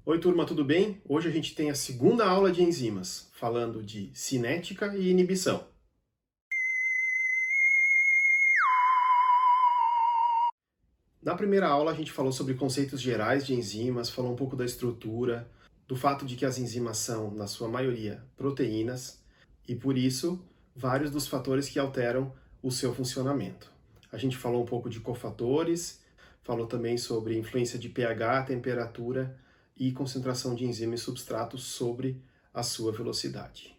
Oi, turma, tudo bem? Hoje a gente tem a segunda aula de enzimas, falando de cinética e inibição. Na primeira aula a gente falou sobre conceitos gerais de enzimas, falou um pouco da estrutura, do fato de que as enzimas são, na sua maioria, proteínas, e por isso, vários dos fatores que alteram o seu funcionamento. A gente falou um pouco de cofatores, falou também sobre influência de pH, temperatura e concentração de enzima e substrato sobre a sua velocidade.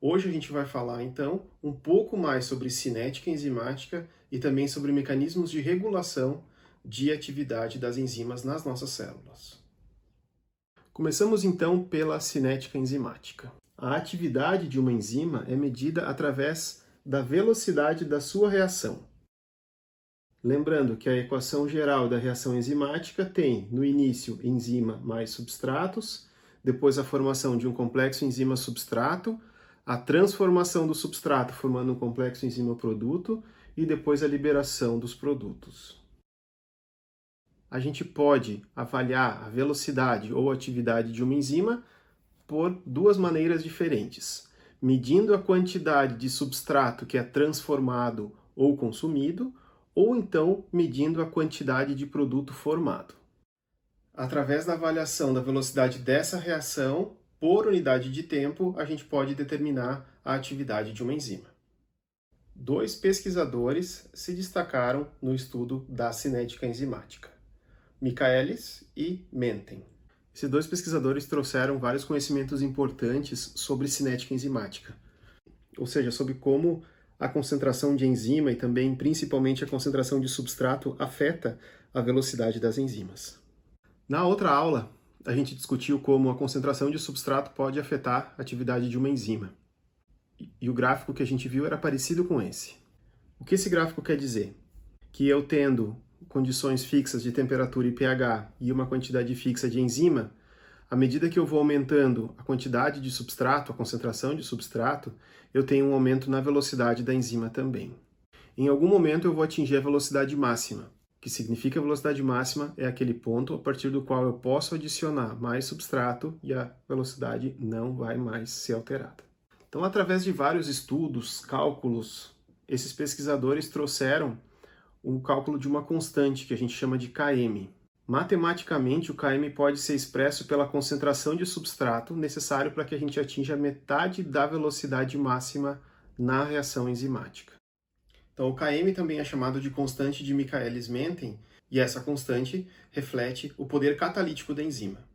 Hoje a gente vai falar, então, um pouco mais sobre cinética enzimática e também sobre mecanismos de regulação de atividade das enzimas nas nossas células. Começamos, então, pela cinética enzimática. A atividade de uma enzima é medida através da velocidade da sua reação. Lembrando que a equação geral da reação enzimática tem, no início, enzima mais substratos, depois a formação de um complexo enzima-substrato, a transformação do substrato formando um complexo enzima-produto e depois a liberação dos produtos. A gente pode avaliar a velocidade ou atividade de uma enzima por duas maneiras diferentes, medindo a quantidade de substrato que é transformado ou consumido, ou então medindo a quantidade de produto formado. Através da avaliação da velocidade dessa reação, por unidade de tempo, a gente pode determinar a atividade de uma enzima. Dois pesquisadores se destacaram no estudo da cinética enzimática, Michaelis e Menten. Esses dois pesquisadores trouxeram vários conhecimentos importantes sobre cinética enzimática, ou seja, sobre como a concentração de enzima e também, principalmente, a concentração de substrato afeta a velocidade das enzimas. Na outra aula, a gente discutiu como a concentração de substrato pode afetar a atividade de uma enzima. E o gráfico que a gente viu era parecido com esse. O que esse gráfico quer dizer? Que eu tendo condições fixas de temperatura e pH e uma quantidade fixa de enzima, à medida que eu vou aumentando a quantidade de substrato, a concentração de substrato, eu tenho um aumento na velocidade da enzima também. Em algum momento eu vou atingir a velocidade máxima, que significa a velocidade máxima é aquele ponto a partir do qual eu posso adicionar mais substrato e a velocidade não vai mais ser alterada. Então, através de vários estudos, cálculos, esses pesquisadores trouxeram um cálculo de uma constante que a gente chama de Km. Matematicamente, o Km pode ser expresso pela concentração de substrato necessário para que a gente atinja metade da velocidade máxima na reação enzimática. Então, o Km também é chamado de constante de Michaelis-Menten, e essa constante reflete o poder catalítico da enzima.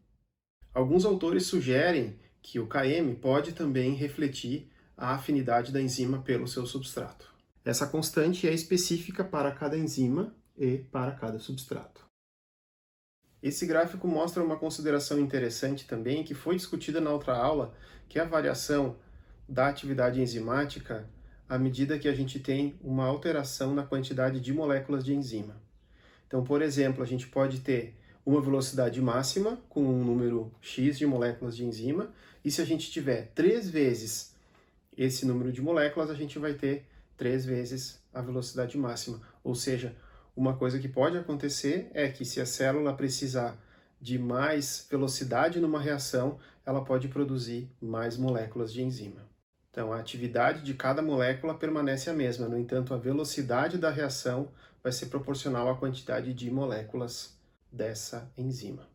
Alguns autores sugerem que o Km pode também refletir a afinidade da enzima pelo seu substrato. Essa constante é específica para cada enzima e para cada substrato. Esse gráfico mostra uma consideração interessante também, que foi discutida na outra aula, que é a variação da atividade enzimática à medida que a gente tem uma alteração na quantidade de moléculas de enzima. Então, por exemplo, a gente pode ter uma velocidade máxima com um número X de moléculas de enzima, e se a gente tiver 3 vezes esse número de moléculas, a gente vai ter 3 vezes a velocidade máxima, ou seja, uma coisa que pode acontecer é que se a célula precisar de mais velocidade numa reação, ela pode produzir mais moléculas de enzima. Então, a atividade de cada molécula permanece a mesma, no entanto, a velocidade da reação vai ser proporcional à quantidade de moléculas dessa enzima.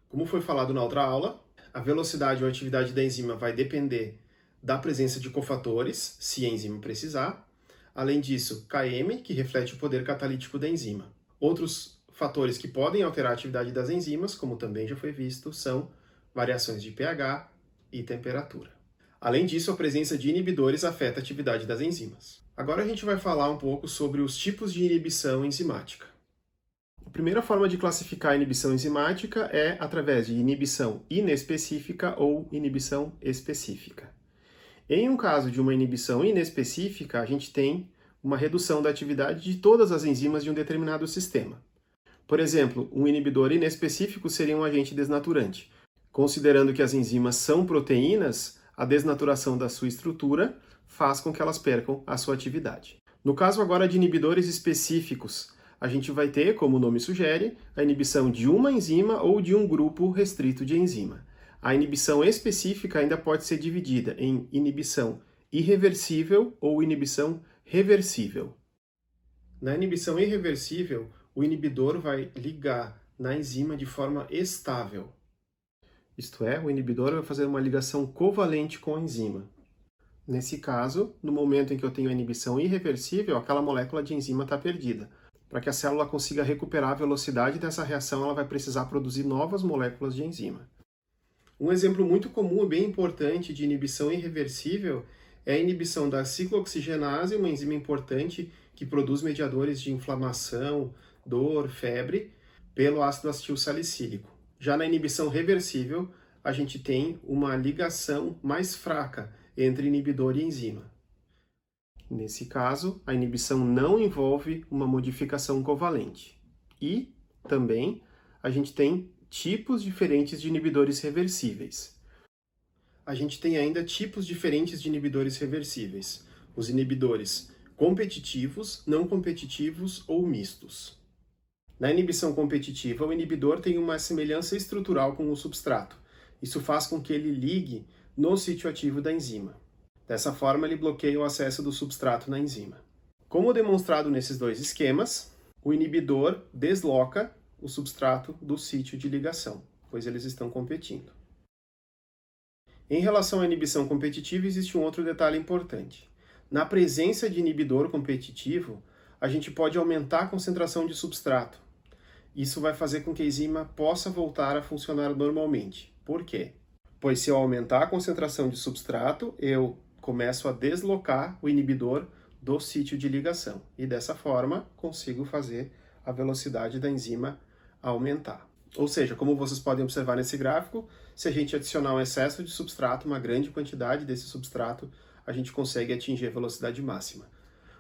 Como foi falado na outra aula, a velocidade ou atividade da enzima vai depender da presença de cofatores, se a enzima precisar. Além disso, Km, que reflete o poder catalítico da enzima. Outros fatores que podem alterar a atividade das enzimas, como também já foi visto, são variações de pH e temperatura. Além disso, a presença de inibidores afeta a atividade das enzimas. Agora a gente vai falar um pouco sobre os tipos de inibição enzimática. A primeira forma de classificar a inibição enzimática é através de inibição inespecífica ou inibição específica. Em um caso de uma inibição inespecífica, a gente tem uma redução da atividade de todas as enzimas de um determinado sistema. Por exemplo, um inibidor inespecífico seria um agente desnaturante. Considerando que as enzimas são proteínas, a desnaturação da sua estrutura faz com que elas percam a sua atividade. No caso agora de inibidores específicos, A gente vai ter, como o nome sugere, a inibição de uma enzima ou de um grupo restrito de enzima. A inibição específica ainda pode ser dividida em inibição irreversível ou inibição reversível. Na inibição irreversível, o inibidor vai ligar na enzima de forma estável. Isto é, o inibidor vai fazer uma ligação covalente com a enzima. Nesse caso, no momento em que eu tenho a inibição irreversível, aquela molécula de enzima está perdida. Para que a célula consiga recuperar a velocidade dessa reação, ela vai precisar produzir novas moléculas de enzima. Um exemplo muito comum e bem importante de inibição irreversível é a inibição da ciclooxigenase, uma enzima importante que produz mediadores de inflamação, dor, febre, pelo ácido acetil salicílico. Já na inibição reversível, a gente tem uma ligação mais fraca entre inibidor e enzima. Nesse caso, a inibição não envolve uma modificação covalente. E, também, a gente tem tipos diferentes de inibidores reversíveis. A gente tem ainda tipos diferentes de inibidores reversíveis. Os inibidores competitivos, não competitivos ou mistos. Na inibição competitiva, o inibidor tem uma semelhança estrutural com o substrato. Isso faz com que ele ligue no sítio ativo da enzima. Dessa forma, ele bloqueia o acesso do substrato na enzima. Como demonstrado nesses dois esquemas, o inibidor desloca o substrato do sítio de ligação, pois eles estão competindo. Em relação à inibição competitiva, existe um outro detalhe importante. Na presença de inibidor competitivo, a gente pode aumentar a concentração de substrato. Isso vai fazer com que a enzima possa voltar a funcionar normalmente. Por quê? Pois se eu aumentar a concentração de substrato, eu começo a deslocar o inibidor do sítio de ligação. E dessa forma, consigo fazer a velocidade da enzima aumentar. Ou seja, como vocês podem observar nesse gráfico, se a gente adicionar um excesso de substrato, uma grande quantidade desse substrato, a gente consegue atingir a velocidade máxima.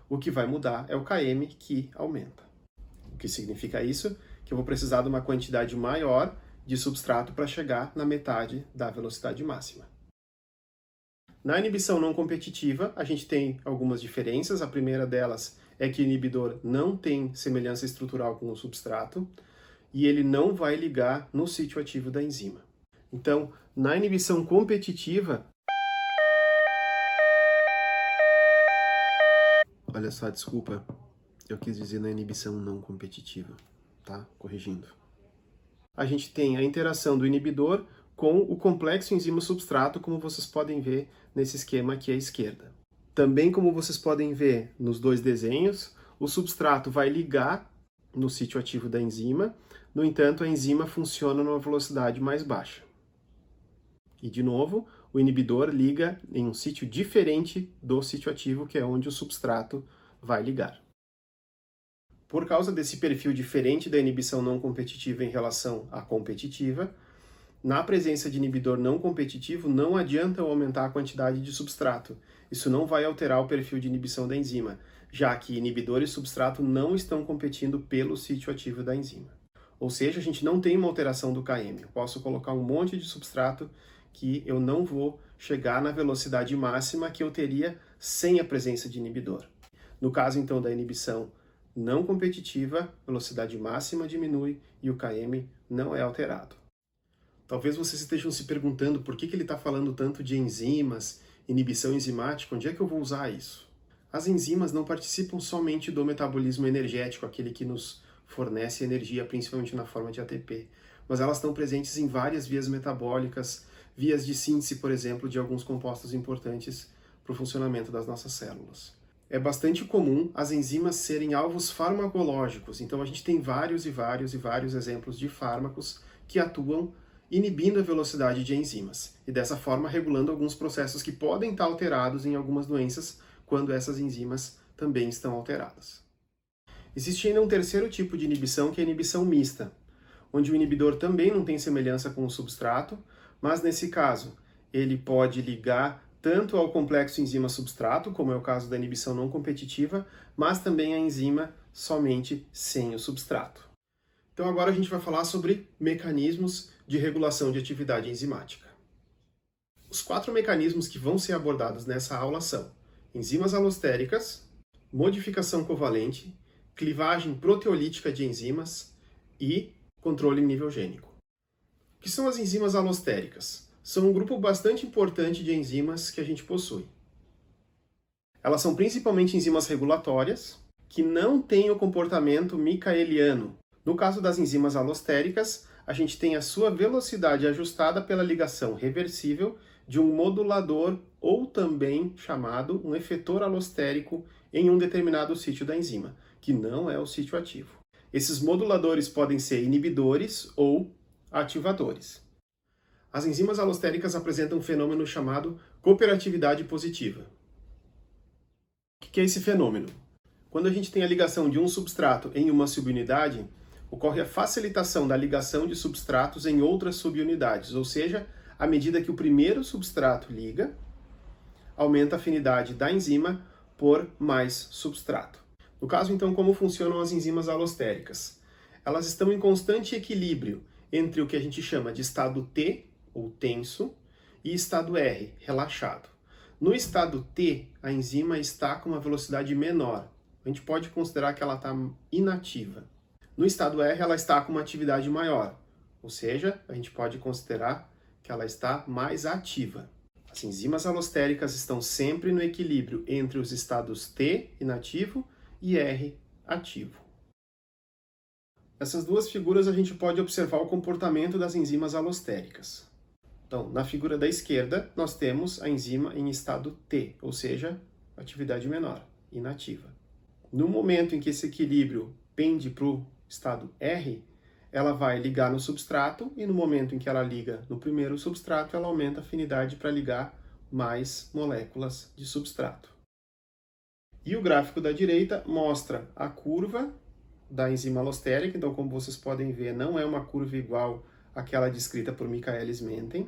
O que vai mudar é o Km, que aumenta. O que significa isso? Que eu vou precisar de uma quantidade maior de substrato para chegar na metade da velocidade máxima. Na inibição não competitiva, a gente tem algumas diferenças. A primeira delas é que o inibidor não tem semelhança estrutural com o substrato e ele não vai ligar no sítio ativo da enzima. Então, na inibição competitiva... Olha só, desculpa, eu quis dizer na inibição não competitiva, tá? Corrigindo. A gente tem a interação do inibidor com o complexo enzima-substrato, como vocês podem ver nesse esquema aqui à esquerda. Também, como vocês podem ver nos dois desenhos, o substrato vai ligar no sítio ativo da enzima, no entanto, a enzima funciona numa velocidade mais baixa. E, de novo, o inibidor liga em um sítio diferente do sítio ativo, que é onde o substrato vai ligar. Por causa desse perfil diferente da inibição não competitiva em relação à competitiva, na presença de inibidor não competitivo, não adianta eu aumentar a quantidade de substrato. Isso não vai alterar o perfil de inibição da enzima, já que inibidor e substrato não estão competindo pelo sítio ativo da enzima. Ou seja, a gente não tem uma alteração do Km. Eu posso colocar um monte de substrato que eu não vou chegar na velocidade máxima que eu teria sem a presença de inibidor. No caso, então, da inibição não competitiva, a velocidade máxima diminui e o Km não é alterado. Talvez vocês estejam se perguntando por que ele está falando tanto de enzimas, inibição enzimática, onde é que eu vou usar isso? As enzimas não participam somente do metabolismo energético, aquele que nos fornece energia, principalmente na forma de ATP, mas elas estão presentes em várias vias metabólicas, vias de síntese, por exemplo, de alguns compostos importantes para o funcionamento das nossas células. É bastante comum as enzimas serem alvos farmacológicos, então a gente tem vários exemplos de fármacos que atuam inibindo a velocidade de enzimas, e dessa forma regulando alguns processos que podem estar alterados em algumas doenças quando essas enzimas também estão alteradas. Existe ainda um terceiro tipo de inibição, que é a inibição mista, onde o inibidor também não tem semelhança com o substrato, mas nesse caso ele pode ligar tanto ao complexo enzima-substrato, como é o caso da inibição não competitiva, mas também a enzima somente sem o substrato. Então agora a gente vai falar sobre mecanismos de regulação de atividade enzimática. Os 4 mecanismos que vão ser abordados nessa aula são enzimas alostéricas, modificação covalente, clivagem proteolítica de enzimas e controle nível gênico. O que são as enzimas alostéricas? São um grupo bastante importante de enzimas que a gente possui. Elas são principalmente enzimas regulatórias, que não têm o comportamento micaeliano. No caso das enzimas alostéricas, a gente tem a sua velocidade ajustada pela ligação reversível de um modulador ou também chamado um efetor alostérico em um determinado sítio da enzima, que não é o sítio ativo. Esses moduladores podem ser inibidores ou ativadores. As enzimas alostéricas apresentam um fenômeno chamado cooperatividade positiva. O que é esse fenômeno? Quando a gente tem a ligação de um substrato em uma subunidade, ocorre a facilitação da ligação de substratos em outras subunidades, ou seja, à medida que o primeiro substrato liga, aumenta a afinidade da enzima por mais substrato. No caso, então, como funcionam as enzimas alostéricas? Elas estão em constante equilíbrio entre o que a gente chama de estado T, ou tenso, e estado R, relaxado. No estado T, a enzima está com uma velocidade menor. A gente pode considerar que ela está inativa. No estado R, ela está com uma atividade maior, ou seja, a gente pode considerar que ela está mais ativa. As enzimas alostéricas estão sempre no equilíbrio entre os estados T, inativo, e R, ativo. Nessas duas figuras a gente pode observar o comportamento das enzimas alostéricas. Então, na figura da esquerda, nós temos a enzima em estado T, ou seja, atividade menor, inativa. No momento em que esse equilíbrio pende para o estado R, ela vai ligar no substrato e no momento em que ela liga no primeiro substrato, ela aumenta a afinidade para ligar mais moléculas de substrato. E o gráfico da direita mostra a curva da enzima alostérica, então como vocês podem ver, não é uma curva igual àquela descrita por Michaelis-Menten.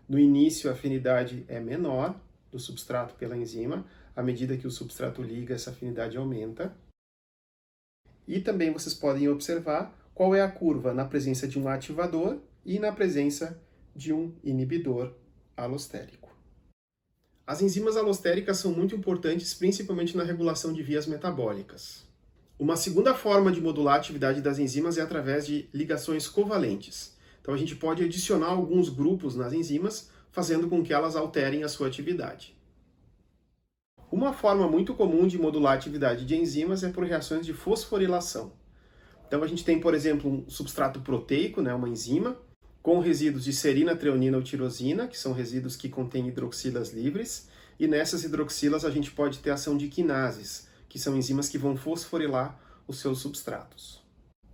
No início a afinidade é menor do substrato pela enzima, à medida que o substrato liga, essa afinidade aumenta. E também vocês podem observar qual é a curva na presença de um ativador e na presença de um inibidor alostérico. As enzimas alostéricas são muito importantes, principalmente na regulação de vias metabólicas. Uma segunda forma de modular a atividade das enzimas é através de ligações covalentes. Então a gente pode adicionar alguns grupos nas enzimas, fazendo com que elas alterem a sua atividade. Uma forma muito comum de modular a atividade de enzimas é por reações de fosforilação. Então a gente tem, por exemplo, um substrato proteico, uma enzima, com resíduos de serina, treonina ou tirosina, que são resíduos que contêm hidroxilas livres, e nessas hidroxilas a gente pode ter ação de quinases, que são enzimas que vão fosforilar os seus substratos.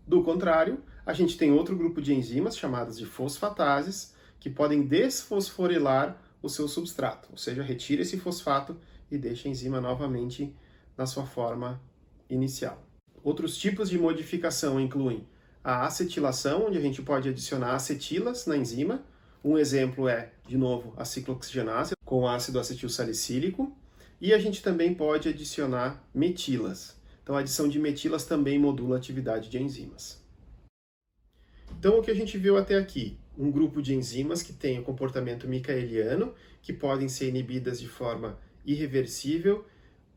Do contrário, a gente tem outro grupo de enzimas, chamadas de fosfatases, que podem desfosforilar o seu substrato, ou seja, retira esse fosfato e deixa a enzima novamente na sua forma inicial. Outros tipos de modificação incluem a acetilação, onde a gente pode adicionar acetilas na enzima. Um exemplo é, de novo, a ciclooxigenase com ácido acetil salicílico. E a gente também pode adicionar metilas. Então a adição de metilas também modula a atividade de enzimas. Então o que a gente viu até aqui? Um grupo de enzimas que tem o comportamento micaeliano, que podem ser inibidas de forma irreversível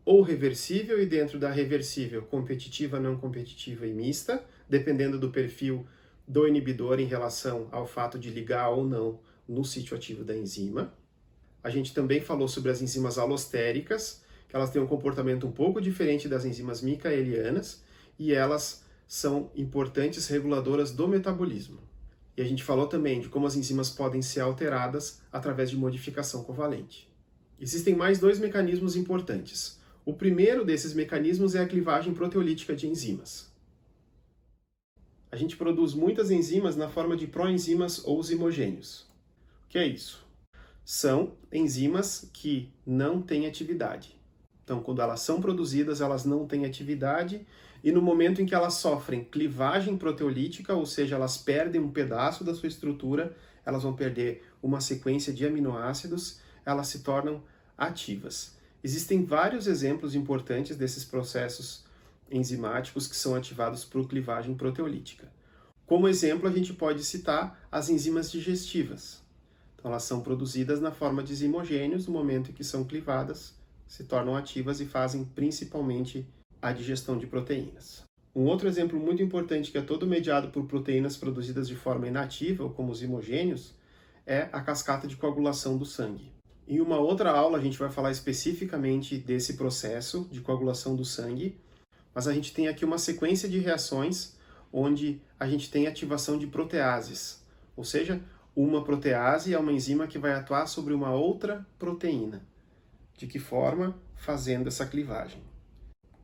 ou reversível, e dentro da reversível, competitiva, não competitiva e mista, dependendo do perfil do inibidor em relação ao fato de ligar ou não no sítio ativo da enzima. A gente também falou sobre as enzimas alostéricas, que elas têm um comportamento um pouco diferente das enzimas micaelianas, e elas são importantes reguladoras do metabolismo. E a gente falou também de como as enzimas podem ser alteradas através de modificação covalente. Existem mais dois mecanismos importantes. O primeiro desses mecanismos é a clivagem proteolítica de enzimas. A gente produz muitas enzimas na forma de proenzimas ou zimogênios. O que é isso? São enzimas que não têm atividade. Então, quando elas são produzidas, elas não têm atividade, e no momento em que elas sofrem clivagem proteolítica, ou seja, elas perdem um pedaço da sua estrutura, elas vão perder uma sequência de aminoácidos, elas se tornam ativas. Existem vários exemplos importantes desses processos enzimáticos que são ativados por clivagem proteolítica. Como exemplo, a gente pode citar as enzimas digestivas. Então, elas são produzidas na forma de zimogênios, no momento em que são clivadas, se tornam ativas e fazem principalmente a digestão de proteínas. Um outro exemplo muito importante que é todo mediado por proteínas produzidas de forma inativa, ou como os zimogênios, é a cascata de coagulação do sangue. Em uma outra aula a gente vai falar especificamente desse processo de coagulação do sangue, mas a gente tem aqui uma sequência de reações onde a gente tem ativação de proteases, ou seja, uma protease é uma enzima que vai atuar sobre uma outra proteína. De que forma? Fazendo essa clivagem.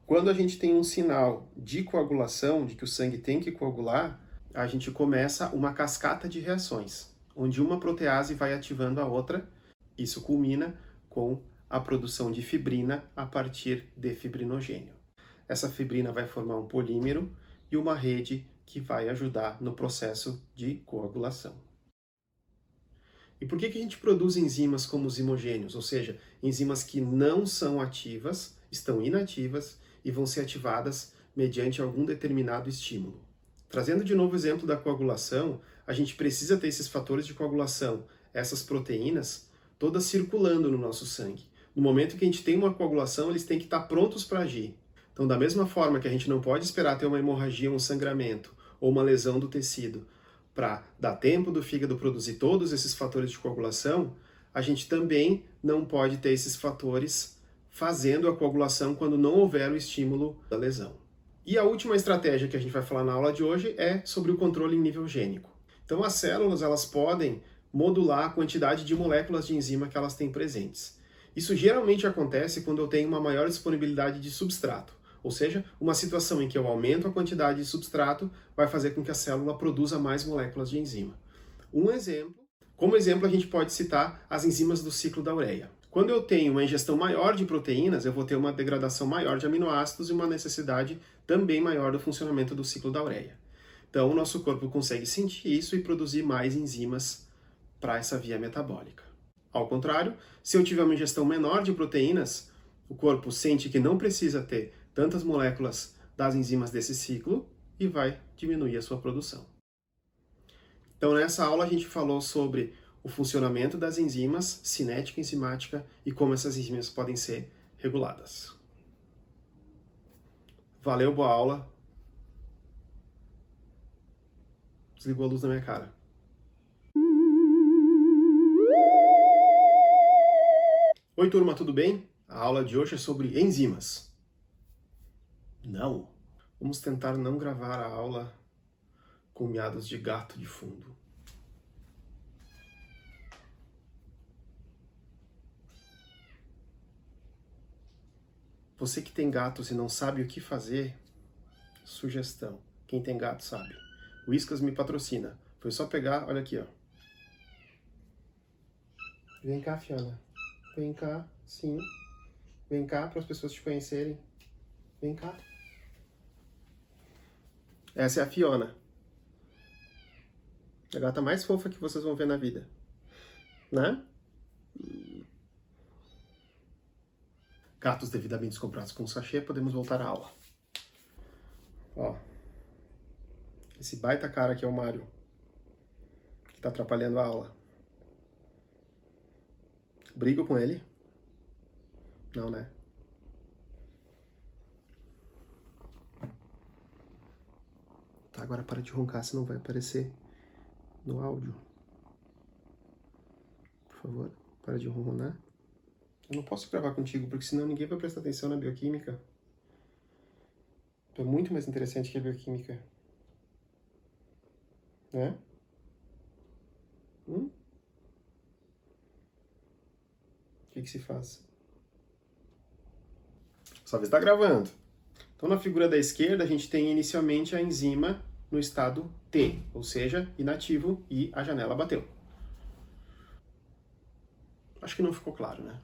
Quando a gente tem um sinal de coagulação, de que o sangue tem que coagular, a gente começa uma cascata de reações, onde uma protease vai ativando a outra. Isso culmina com a produção de fibrina a partir de fibrinogênio. Essa fibrina vai formar um polímero e uma rede que vai ajudar no processo de coagulação. E por que a gente produz enzimas como os zimogênios? Ou seja, enzimas que não são ativas, estão inativas e vão ser ativadas mediante algum determinado estímulo. Trazendo de novo o exemplo da coagulação, a gente precisa ter esses fatores de coagulação, essas proteínas, todas circulando no nosso sangue. No momento que a gente tem uma coagulação, eles têm que estar prontos para agir. Então, da mesma forma que a gente não pode esperar ter uma hemorragia, um sangramento ou uma lesão do tecido para dar tempo do fígado produzir todos esses fatores de coagulação, a gente também não pode ter esses fatores fazendo a coagulação quando não houver o estímulo da lesão. E a última estratégia que a gente vai falar na aula de hoje é sobre o controle em nível gênico. Então, as células elas podem modular a quantidade de moléculas de enzima que elas têm presentes. Isso geralmente acontece quando eu tenho uma maior disponibilidade de substrato. Ou seja, uma situação em que eu aumento a quantidade de substrato vai fazer com que a célula produza mais moléculas de enzima. Como exemplo, a gente pode citar as enzimas do ciclo da ureia. Quando eu tenho uma ingestão maior de proteínas, eu vou ter uma degradação maior de aminoácidos e uma necessidade também maior do funcionamento do ciclo da ureia. Então, o nosso corpo consegue sentir isso e produzir mais enzimas para essa via metabólica. Ao contrário, se eu tiver uma ingestão menor de proteínas, o corpo sente que não precisa ter tantas moléculas das enzimas desse ciclo e vai diminuir a sua produção. Então, nessa aula a gente falou sobre o funcionamento das enzimas, cinética e enzimática, e como essas enzimas podem ser reguladas. Valeu, boa aula. Desligou a luz na minha cara. Oi, turma, tudo bem? A aula de hoje é sobre enzimas. Não. Vamos tentar não gravar a aula com miados de gato de fundo. Você que tem gatos e não sabe o que fazer, sugestão. Quem tem gato sabe. O Whiskas me patrocina. Foi só pegar, olha aqui, ó. Vem cá, Fiona. Vem cá, sim. Vem cá para as pessoas te conhecerem. Vem cá. Essa é a Fiona. A gata mais fofa que vocês vão ver na vida. Né? Gatos devidamente comprados com sachê, podemos voltar à aula. Ó. Esse baita cara aqui é o Mário. Que tá atrapalhando a aula. Brigo com ele? Não, né? Tá, agora para de roncar, senão vai aparecer no áudio. Por favor, para de ronronar. Eu não posso gravar contigo, porque senão ninguém vai prestar atenção na bioquímica. Tu é muito mais interessante que a bioquímica. Né? O que se faz? Só vez está gravando. Então, na figura da esquerda, a gente tem inicialmente a enzima no estado T, ou seja, inativo, e a janela bateu. Acho que não ficou claro, né?